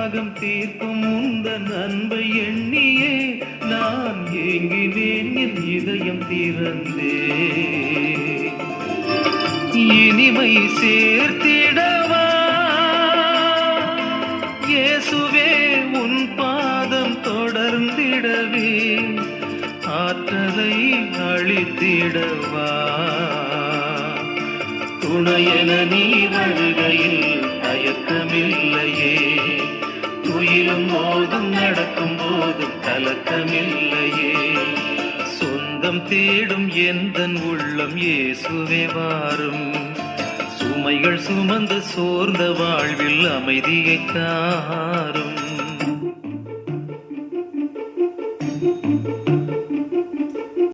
தாகம் தீர்க்கும் உந்தன் அன்பை எண்ணியே நான் ஏங்கினேன், என் இதயம் திறந்தே இனிமை சேர்த்திடவா இயேசுவே, உன் பாதம் தொடர்ந்திடவே ஆற்றலை அளித்திடவா. துணையென நீ வருகையில் தயக்கமில்லையே, துயிலும் போதும் நடக்கும் போதும் கலக்கமில்லையே. சொந்தம் தேடும் எந்தன் உள்ளம் இயேசுவே வாரும், சுமைகள் சுமந்து சோர்ந்த வாழ்வில் அமைதியை தாரும்.